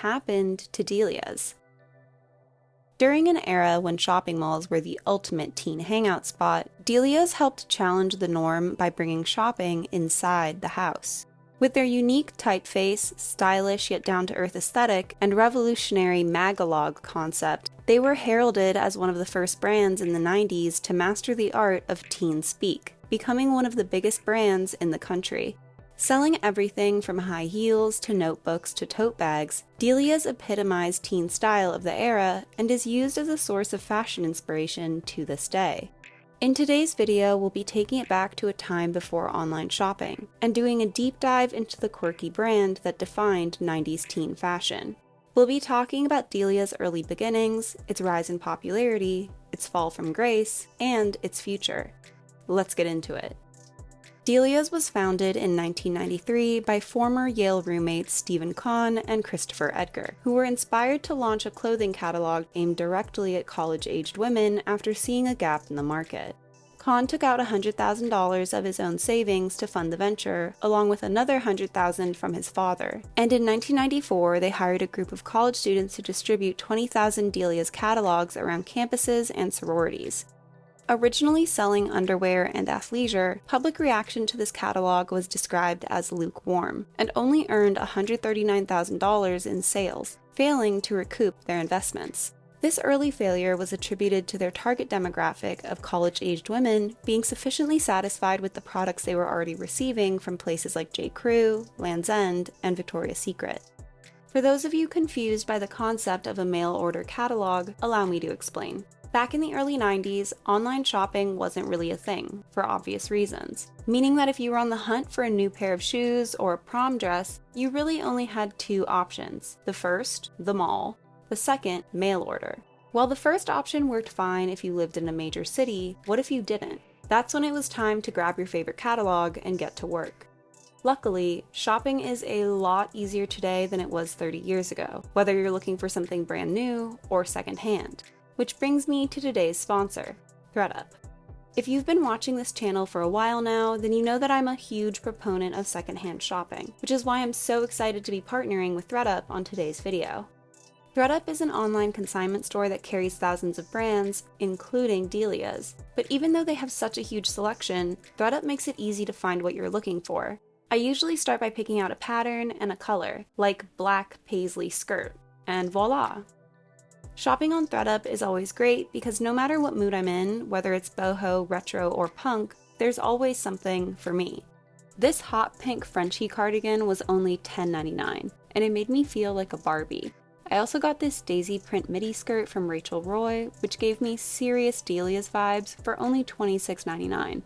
happened to delias. During an era when shopping malls were the ultimate teen hangout spot, delias helped challenge the norm by bringing shopping inside the house. With their unique typeface, stylish yet down-to-earth aesthetic, and revolutionary magalog concept, they were heralded as one of the first brands in the 90s to master the art of teen speak, becoming one of the biggest brands in the country. Selling everything from high heels to notebooks to tote bags, delias epitomize teen style of the era and is used as a source of fashion inspiration to this day. In today's video, we'll be taking it back to a time before online shopping and doing a deep dive into the quirky brand that defined 90s teen fashion. We'll be talking about delia's early beginnings, its rise in popularity, its fall from grace, and its future. Let's get into it. Delia's was founded in 1993 by former Yale roommates Stephen Kahn and Christopher Edgar, who were inspired to launch a clothing catalog aimed directly at college-aged women after seeing a gap in the market. Kahn took out $100,000 of his own savings to fund the venture, along with another $100,000 from his father, and in 1994 they hired a group of college students to distribute 20,000 Delia's catalogs around campuses and sororities. Originally selling underwear and athleisure, public reaction to this catalog was described as lukewarm, and only earned $139,000 in sales, failing to recoup their investments. This early failure was attributed to their target demographic of college-aged women being sufficiently satisfied with the products they were already receiving from places like J.Crew, Land's End, and Victoria's Secret. For those of you confused by the concept of a mail-order catalog, allow me to explain. Back in the early 90s, online shopping wasn't really a thing, for obvious reasons, meaning that if you were on the hunt for a new pair of shoes or a prom dress, you really only had two options. The first, the mall. The second, mail order. While the first option worked fine if you lived in a major city, what if you didn't? That's when it was time to grab your favorite catalog and get to work. Luckily, shopping is a lot easier today than it was 30 years ago, whether you're looking for something brand new or secondhand. Which brings me to today's sponsor, ThredUp. If you've been watching this channel for a while now, then you know that I'm a huge proponent of secondhand shopping, which is why I'm so excited to be partnering with ThredUp on today's video. ThredUp is an online consignment store that carries thousands of brands, including Delia's. But even though they have such a huge selection, ThredUp makes it easy to find what you're looking for. I usually start by picking out a pattern and a color, like black paisley skirt, and voila! Shopping on ThredUp is always great because no matter what mood I'm in, whether it's boho, retro, or punk, there's always something for me. This hot pink Frenchie cardigan was only $10.99, and it made me feel like a Barbie. I also got this daisy print midi skirt from Rachel Roy, which gave me serious Delia's vibes for only $26.99.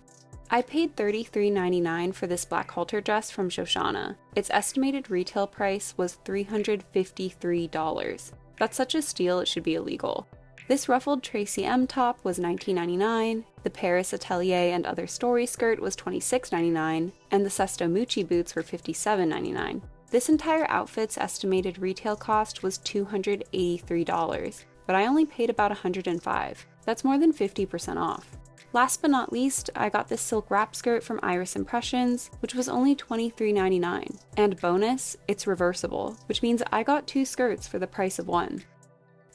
I paid $33.99 for this black halter dress from Shoshana. Its estimated retail price was $353. That's such a steal it should be illegal. This ruffled Tracy M top was $19.99, the Paris Atelier and Other Story skirt was $26.99, and the Sesto Mucci boots were $57.99. This entire outfit's estimated retail cost was $283, but I only paid about $105. That's more than 50% off. Last but not least, I got this silk wrap skirt from Iris Impressions, which was only $23.99. And bonus, it's reversible, which means I got two skirts for the price of one.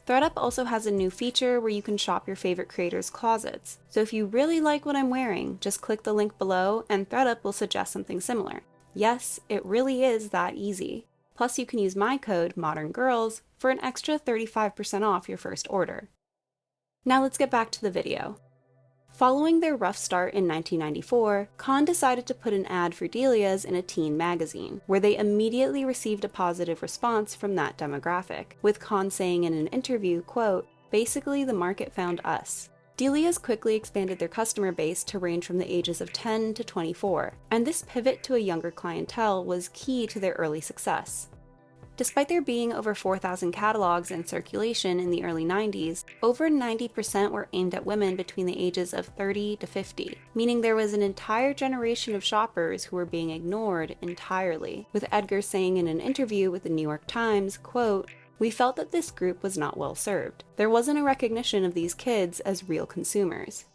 ThredUp also has a new feature where you can shop your favorite creators' closets. So if you really like what I'm wearing, just click the link below and ThredUp will suggest something similar. Yes, it really is that easy. Plus you can use my code ModernGurlz for an extra 35% off your first order. Now let's get back to the video. Following their rough start in 1994, Kahn decided to put an ad for Delia's in a teen magazine, where they immediately received a positive response from that demographic, with Kahn saying in an interview, quote, "Basically the market found us." Delia's quickly expanded their customer base to range from the ages of 10 to 24, and this pivot to a younger clientele was key to their early success. Despite there being over 4,000 catalogs in circulation in the early 90s, over 90% were aimed at women between the ages of 30 to 50, meaning there was an entire generation of shoppers who were being ignored entirely, with Edgar saying in an interview with the New York Times, quote, "We felt that this group was not well served. There wasn't a recognition of these kids as real consumers."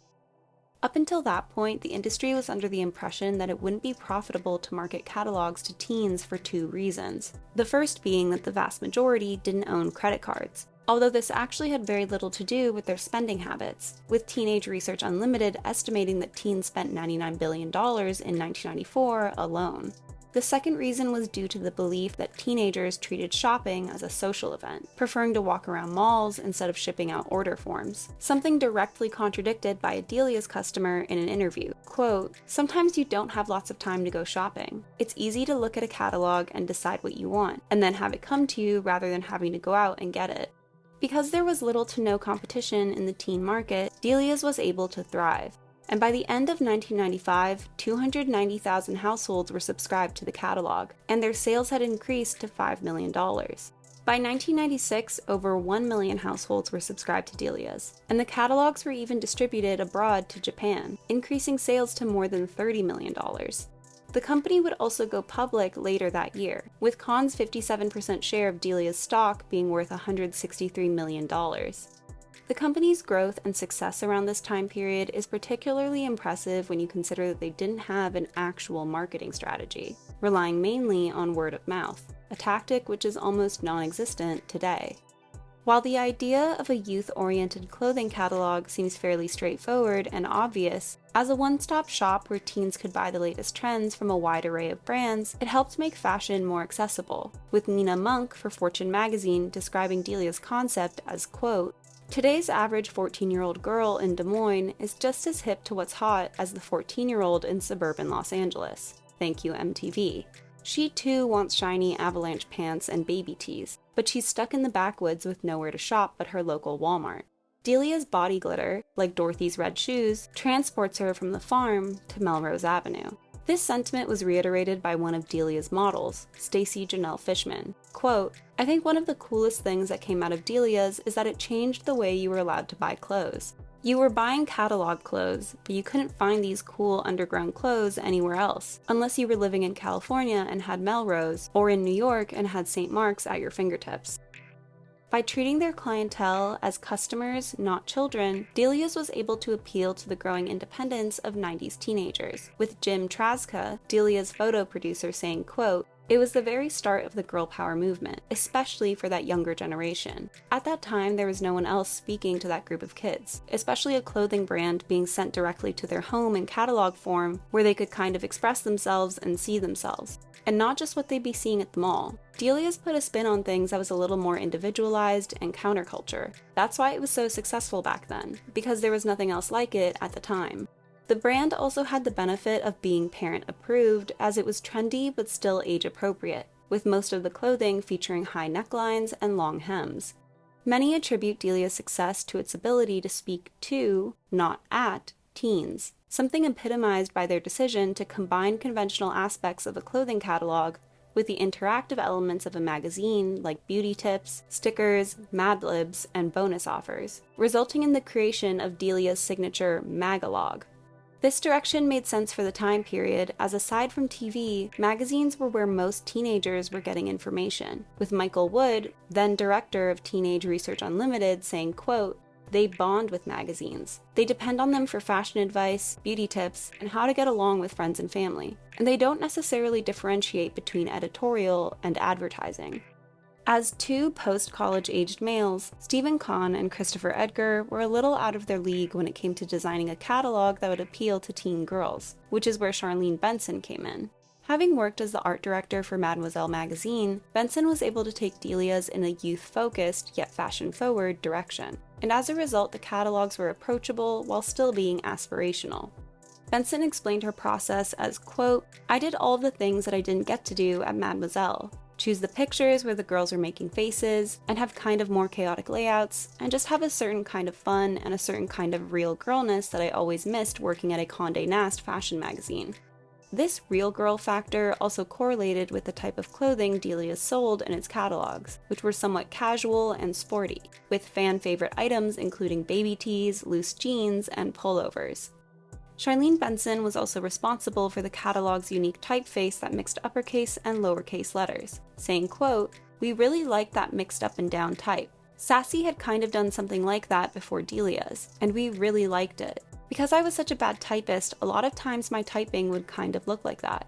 Up until that point, the industry was under the impression that it wouldn't be profitable to market catalogs to teens for two reasons. The first being that the vast majority didn't own credit cards, although this actually had very little to do with their spending habits, with Teenage Research Unlimited estimating that teens spent $99 billion in 1994 alone. The second reason was due to the belief that teenagers treated shopping as a social event, preferring to walk around malls instead of shipping out order forms, something directly contradicted by a Delia's customer in an interview. Quote, "Sometimes you don't have lots of time to go shopping. It's easy to look at a catalog and decide what you want, and then have it come to you rather than having to go out and get it." Because there was little to no competition in the teen market, Delia's was able to thrive. And by the end of 1995, 290,000 households were subscribed to the catalog, and their sales had increased to $5 million. By 1996, over 1 million households were subscribed to Delia's, and the catalogs were even distributed abroad to Japan, increasing sales to more than $30 million. The company would also go public later that year, with Conn's 57% share of Delia's stock being worth $163 million. The company's growth and success around this time period is particularly impressive when you consider that they didn't have an actual marketing strategy, relying mainly on word of mouth, a tactic which is almost non-existent today. While the idea of a youth-oriented clothing catalog seems fairly straightforward and obvious, as a one-stop shop where teens could buy the latest trends from a wide array of brands, it helped make fashion more accessible, with Nina Monk for Fortune magazine describing Delia's concept as, quote, "Today's average 14-year-old girl in Des Moines is just as hip to what's hot as the 14-year-old in suburban Los Angeles. Thank you, MTV. She too wants shiny avalanche pants and baby tees, but she's stuck in the backwoods with nowhere to shop but her local Walmart. Delia's body glitter, like Dorothy's red shoes, transports her from the farm to Melrose Avenue." This sentiment was reiterated by one of Delia's models, Stacy Janelle Fishman. Quote, "I think one of the coolest things that came out of Delia's is that it changed the way you were allowed to buy clothes. You were buying catalog clothes, but you couldn't find these cool underground clothes anywhere else, unless you were living in California and had Melrose, or in New York and had St. Mark's at your fingertips." By treating their clientele as customers, not children, Delia's was able to appeal to the growing independence of 90s teenagers, with Jim Traska, Delia's photo producer, saying, quote, "It was the very start of the girl power movement, especially for that younger generation. At that time, there was no one else speaking to that group of kids, especially a clothing brand being sent directly to their home in catalog form where they could kind of express themselves and see themselves, and not just what they'd be seeing at the mall. Delia's put a spin on things that was a little more individualized and counterculture. That's why it was so successful back then, because there was nothing else like it at the time." The brand also had the benefit of being parent-approved, as it was trendy but still age-appropriate, with most of the clothing featuring high necklines and long hems. Many attribute Delia's success to its ability to speak to, not at, teens, something epitomized by their decision to combine conventional aspects of a clothing catalog with the interactive elements of a magazine like beauty tips, stickers, Mad Libs, and bonus offers, resulting in the creation of Delia's signature magalog. This direction made sense for the time period, as aside from TV, magazines were where most teenagers were getting information, with Michael Wood, then director of Teenage Research Unlimited, saying, quote, "They bond with magazines. They depend on them for fashion advice, beauty tips, and how to get along with friends and family. And they don't necessarily differentiate between editorial and advertising." As two post-college aged males, Stephen Kahn and Christopher Edgar were a little out of their league when it came to designing a catalog that would appeal to teen girls, which is where Charlene Benson came in. Having worked as the art director for Mademoiselle magazine, Benson was able to take Delia's in a youth-focused, yet fashion-forward direction, and as a result the catalogs were approachable while still being aspirational. Benson explained her process as, quote, "I did all of the things that I didn't get to do at Mademoiselle. Choose the pictures where the girls are making faces, and have kind of more chaotic layouts, and just have a certain kind of fun and a certain kind of real girlness that I always missed working at a Condé Nast fashion magazine." This real girl factor also correlated with the type of clothing Delia sold in its catalogs, which were somewhat casual and sporty, with fan favorite items including baby tees, loose jeans, and pullovers. Charlene Benson was also responsible for the catalog's unique typeface that mixed uppercase and lowercase letters, saying, quote, "We really liked that mixed up and down type. Sassy had kind of done something like that before Delia's, and we really liked it. Because I was such a bad typist, a lot of times my typing would kind of look like that.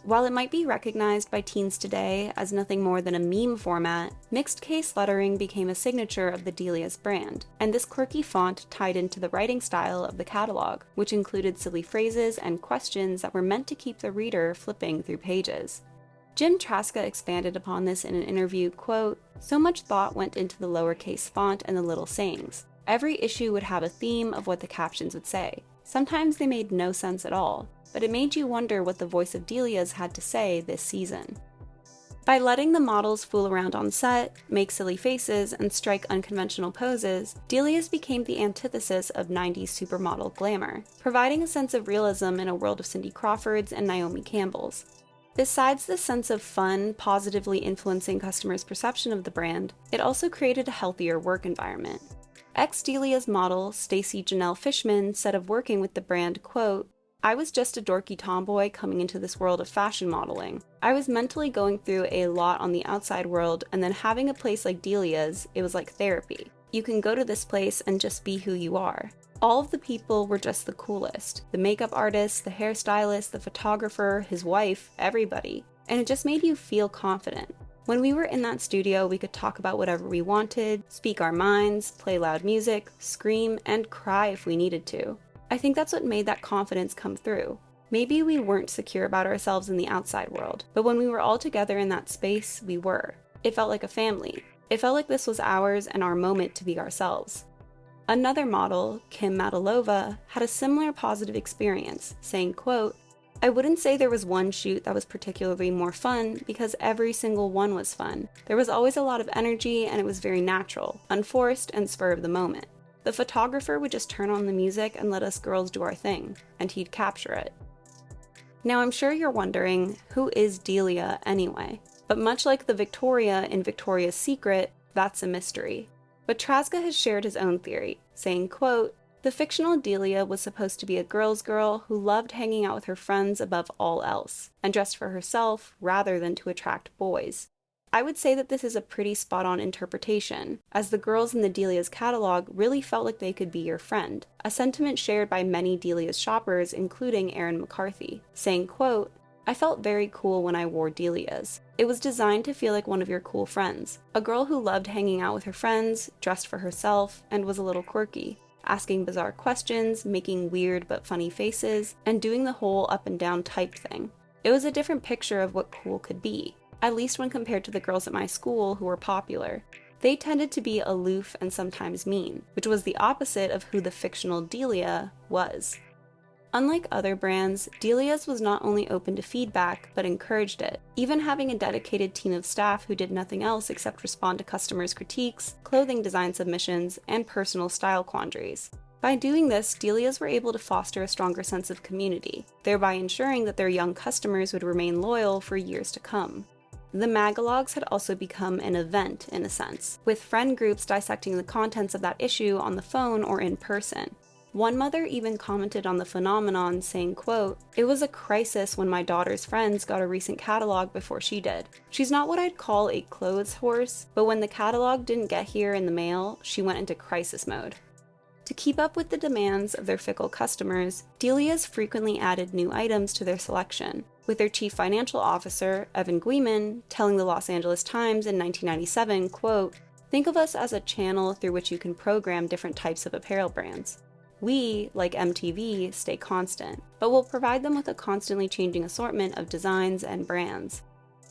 While it might be recognized by teens today as nothing more than a meme format, mixed case lettering became a signature of the Delia's brand, and this quirky font tied into the writing style of the catalog, which included silly phrases and questions that were meant to keep the reader flipping through pages. Jim Traska expanded upon this in an interview, quote, "So much thought went into the lowercase font and the little sayings. Every issue would have a theme of what the captions would say. Sometimes they made no sense at all, but it made you wonder what the voice of Delia's had to say this season." By letting the models fool around on set, make silly faces, and strike unconventional poses, Delia's became the antithesis of 90s supermodel glamour, providing a sense of realism in a world of Cindy Crawfords and Naomi Campbells. Besides the sense of fun positively influencing customers' perception of the brand, it also created a healthier work environment. Ex-Delia's model, Stacey Janelle Fishman, said of working with the brand, quote, "I was just a dorky tomboy coming into this world of fashion modeling. I was mentally going through a lot on the outside world, and then having a place like Delia's, it was like therapy. You can go to this place and just be who you are. All of the people were just the coolest. The makeup artist, the hairstylist, the photographer, his wife, everybody. And it just made you feel confident. When we were in that studio, we could talk about whatever we wanted, speak our minds, play loud music, scream, and cry if we needed to. I think that's what made that confidence come through. Maybe we weren't secure about ourselves in the outside world, but when we were all together in that space, we were. It felt like a family. It felt like this was ours and our moment to be ourselves." Another model, Kim Matalova, had a similar positive experience, saying, quote, "I wouldn't say there was one shoot that was particularly more fun because every single one was fun. There was always a lot of energy and it was very natural, unforced, and spur of the moment. The photographer would just turn on the music and let us girls do our thing, and he'd capture it." Now I'm sure you're wondering, who is Delia anyway? But much like the Victoria in Victoria's Secret, that's a mystery. But Traska has shared his own theory, saying, quote, "The fictional Delia was supposed to be a girl's girl who loved hanging out with her friends above all else, and dressed for herself rather than to attract boys. I would say that this is a pretty spot-on interpretation, as the girls in the Delia's catalog really felt like they could be your friend, a sentiment shared by many Delia's shoppers, including Aaron McCarthy, saying, quote, "I felt very cool when I wore Delia's. It was designed to feel like one of your cool friends, a girl who loved hanging out with her friends, dressed for herself, and was a little quirky, asking bizarre questions, making weird but funny faces, and doing the whole up and down type thing. It was a different picture of what cool could be, at least when compared to the girls at my school who were popular. They tended to be aloof and sometimes mean, which was the opposite of who the fictional Delia was." Unlike other brands, Delia's was not only open to feedback, but encouraged it, even having a dedicated team of staff who did nothing else except respond to customers' critiques, clothing design submissions, and personal style quandaries. By doing this, Delia's were able to foster a stronger sense of community, thereby ensuring that their young customers would remain loyal for years to come. The magalogs had also become an event, in a sense, with friend groups dissecting the contents of that issue on the phone or in person. One mother even commented on the phenomenon, saying, quote, "It was a crisis when my daughter's friends got a recent catalog before she did. She's not what I'd call a clothes horse, but when the catalog didn't get here in the mail, she went into crisis mode." To keep up with the demands of their fickle customers, Delia's frequently added new items to their selection, with their chief financial officer, Evan Guiman, telling the Los Angeles Times in 1997, quote, "Think of us as a channel through which you can program different types of apparel brands. We, like MTV, stay constant, but will provide them with a constantly changing assortment of designs and brands."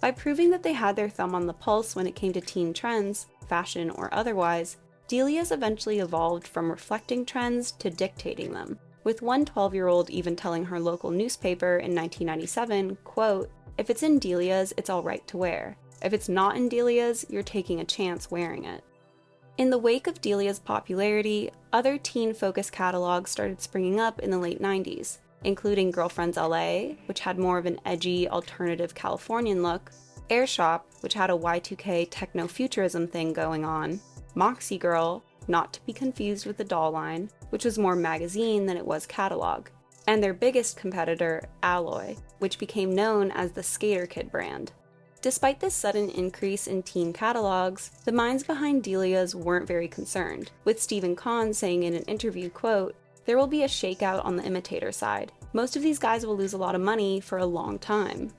By proving that they had their thumb on the pulse when it came to teen trends, fashion or otherwise, Delia's eventually evolved from reflecting trends to dictating them, with one 12-year-old even telling her local newspaper in 1997, quote, "If it's in Delia's, it's all right to wear. If it's not in Delia's, you're taking a chance wearing it." In the wake of Delia's popularity, other teen-focused catalogs started springing up in the late 90s, including Girlfriends LA, which had more of an edgy, alternative Californian look, Air Shop, which had a Y2K techno-futurism thing going on, Moxie Girl, not to be confused with the doll line, which was more magazine than it was catalog, and their biggest competitor, aalyiah, which became known as the Skater Kid brand. Despite this sudden increase in teen catalogs, the minds behind Delia's weren't very concerned, with Stephen Kahn saying in an interview, quote, there will be a shakeout on the imitator side. Most of these guys will lose a lot of money for a long time.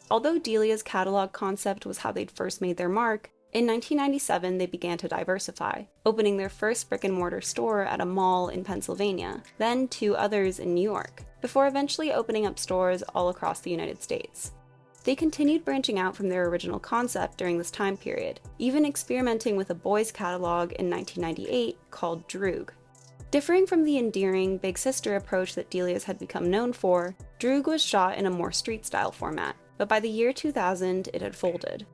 Although Delia's catalog concept was how they'd first made their mark, in 1997 they began to diversify, opening their first brick-and-mortar store at a mall in Pennsylvania, then 2 others in New York, before eventually opening up stores all across the United States. They continued branching out from their original concept during this time period, even experimenting with a boys' catalog in 1998 called Droog. Differing from the endearing big sister approach that Delia's had become known for, Droog was shot in a more street-style format, but by the year 2000 it had folded.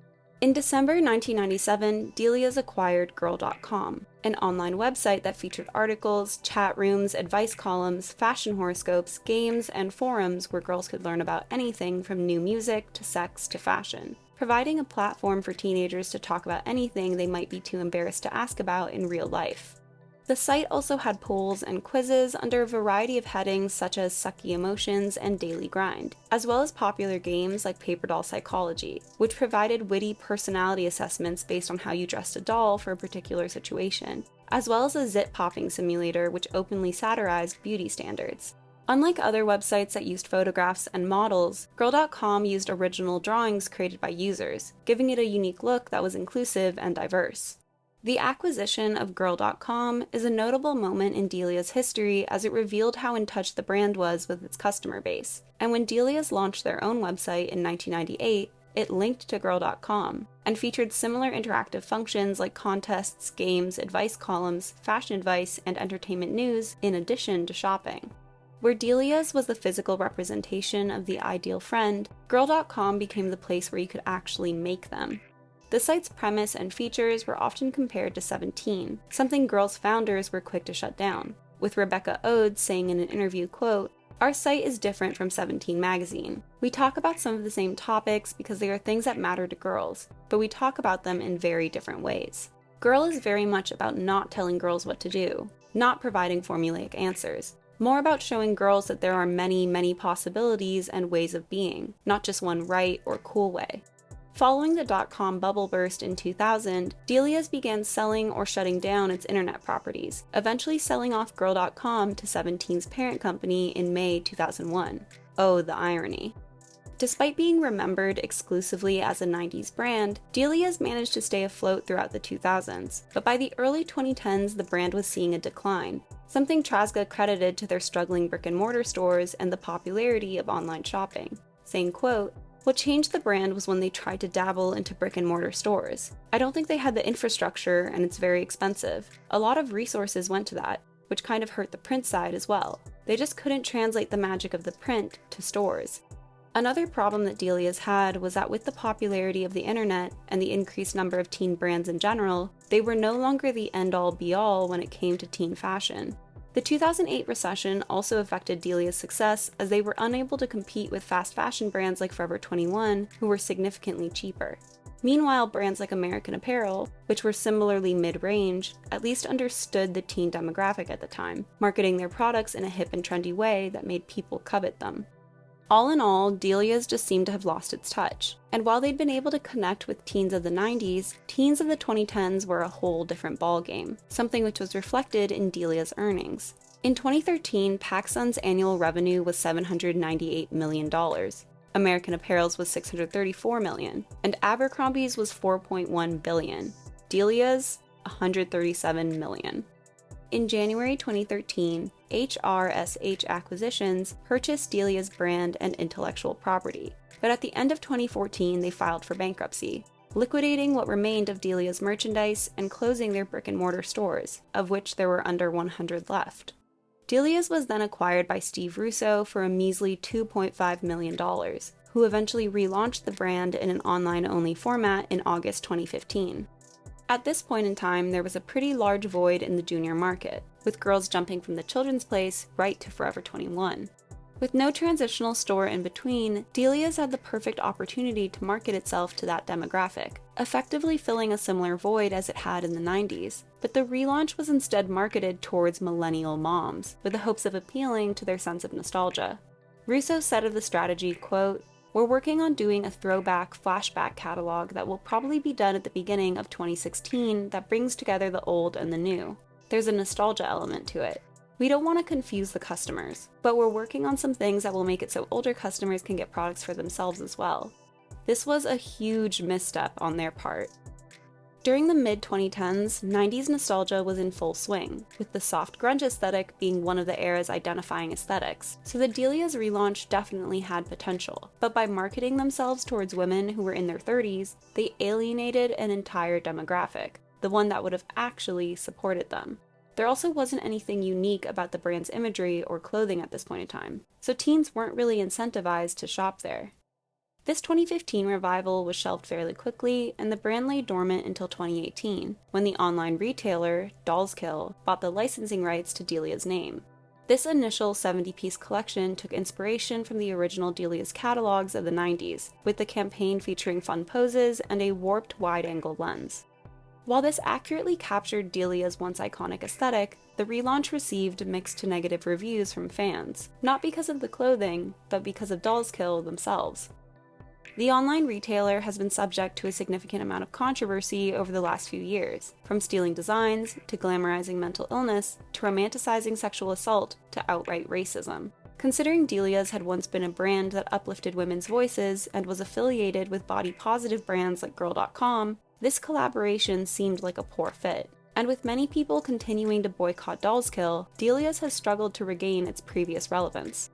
In December 1997, Delia's acquired Girl.com, an online website that featured articles, chat rooms, advice columns, fashion horoscopes, games, and forums where girls could learn about anything from new music to sex to fashion, providing a platform for teenagers to talk about anything they might be too embarrassed to ask about in real life. The site also had polls and quizzes under a variety of headings such as sucky emotions and daily grind, as well as popular games like Paper Doll Psychology, which provided witty personality assessments based on how you dressed a doll for a particular situation, as well as a zit-popping simulator which openly satirized beauty standards. Unlike other websites that used photographs and models, Girl.com used original drawings created by users, giving it a unique look that was inclusive and diverse. The acquisition of Girl.com is a notable moment in Delia's history as it revealed how in touch the brand was with its customer base, and when Delia's launched their own website in 1998, it linked to Girl.com, and featured similar interactive functions like contests, games, advice columns, fashion advice, and entertainment news, in addition to shopping. Where Delia's was the physical representation of the ideal friend, Girl.com became the place where you could actually make them. The site's premise and features were often compared to 17, something Girl's founders were quick to shut down, with Rebecca Ode saying in an interview, quote, "Our site is different from 17 magazine. We talk about some of the same topics because they are things that matter to girls, but we talk about them in very different ways. Girl is very much about not telling girls what to do, not providing formulaic answers, more about showing girls that there are many, many possibilities and ways of being, not just one right or cool way." Following the dot-com bubble burst in 2000, Delia's began selling or shutting down its internet properties, eventually selling off Girl.com to 17's parent company in May 2001. Oh, the irony. Despite being remembered exclusively as a 90s brand, Delia's managed to stay afloat throughout the 2000s, but by the early 2010s the brand was seeing a decline, something Trasga credited to their struggling brick-and-mortar stores and the popularity of online shopping, saying, quote, "What changed the brand was when they tried to dabble into brick-and-mortar stores. I don't think they had the infrastructure, and it's very expensive. A lot of resources went to that, which kind of hurt the print side as well. They just couldn't translate the magic of the print to stores." Another problem that Delia's had was that with the popularity of the internet and the increased number of teen brands in general, they were no longer the end-all be-all when it came to teen fashion. The 2008 recession also affected Delia's success as they were unable to compete with fast fashion brands like Forever 21, who were significantly cheaper. Meanwhile, brands like American Apparel, which were similarly mid-range, at least understood the teen demographic at the time, marketing their products in a hip and trendy way that made people covet them. All in all, Delia's just seemed to have lost its touch, and while they'd been able to connect with teens of the 90s, teens of the 2010s were a whole different ballgame, something which was reflected in Delia's earnings. In 2013, PacSun's annual revenue was $798 million, American Apparel's was $634 million, and Abercrombie's was $4.1 billion. Delia's, $137 million. In January 2013, HRSH Acquisitions purchased Delia's brand and intellectual property, but at the end of 2014 they filed for bankruptcy, liquidating what remained of Delia's merchandise and closing their brick-and-mortar stores, of which there were under 100 left. Delia's was then acquired by Steve Russo for a measly $2.5 million, who eventually relaunched the brand in an online-only format in August 2015. At this point in time, there was a pretty large void in the junior market, with girls jumping from the Children's Place right to Forever 21. With no transitional store in between, Delia's had the perfect opportunity to market itself to that demographic, effectively filling a similar void as it had in the 90s, but the relaunch was instead marketed towards millennial moms, with the hopes of appealing to their sense of nostalgia. Russo said of the strategy, quote, "We're working on doing a throwback flashback catalog that will probably be done at the beginning of 2016 that brings together the old and the new. There's a nostalgia element to it. We don't want to confuse the customers, but we're working on some things that will make it so older customers can get products for themselves as well. This was a huge misstep on their part. During the mid-2010s, 90s nostalgia was in full swing, with the soft grunge aesthetic being one of the era's identifying aesthetics, so the Delia's relaunch definitely had potential. But by marketing themselves towards women who were in their 30s, they alienated an entire demographic, the one that would have actually supported them. There also wasn't anything unique about the brand's imagery or clothing at this point in time, so teens weren't really incentivized to shop there. This 2015 revival was shelved fairly quickly, and the brand lay dormant until 2018, when the online retailer, Dollskill, bought the licensing rights to Delia's name. This initial 70-piece collection took inspiration from the original Delia's catalogs of the 90s, with the campaign featuring fun poses and a warped wide-angle lens. While this accurately captured Delia's once iconic aesthetic, the relaunch received mixed to negative reviews from fans, not because of the clothing, but because of Dollskill themselves. The online retailer has been subject to a significant amount of controversy over the last few years, from stealing designs, to glamorizing mental illness, to romanticizing sexual assault, to outright racism. Considering Delia's had once been a brand that uplifted women's voices and was affiliated with body-positive brands like Girl.com, this collaboration seemed like a poor fit. And with many people continuing to boycott Dollskill, Delia's has struggled to regain its previous relevance.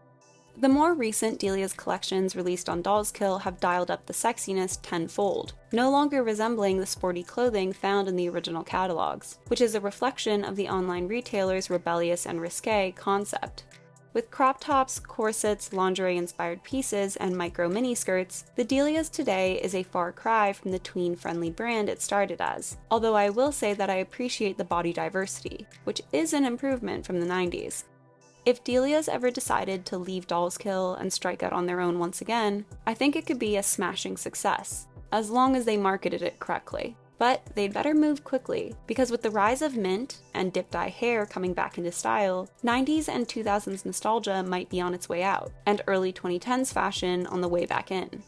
The more recent Delia's collections released on Dollskill have dialed up the sexiness tenfold, no longer resembling the sporty clothing found in the original catalogs, which is a reflection of the online retailer's rebellious and risque concept. With crop tops, corsets, lingerie-inspired pieces, and micro miniskirts, the Delia's today is a far cry from the tween-friendly brand it started as, although I will say that I appreciate the body diversity, which is an improvement from the 90s. If Delia's ever decided to leave Dollskill and strike out on their own once again, I think it could be a smashing success, as long as they marketed it correctly. But they'd better move quickly, because with the rise of mint and dip-dye hair coming back into style, 90s and 2000s nostalgia might be on its way out, and early 2010s fashion on the way back in.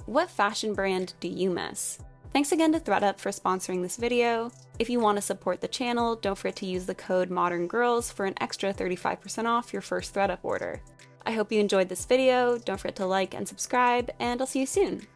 What fashion brand do you miss? Thanks again to ThredUp for sponsoring this video. If you want to support the channel, don't forget to use the code ModernGurlz for an extra 35% off your first ThredUp order. I hope you enjoyed this video, don't forget to like and subscribe, and I'll see you soon!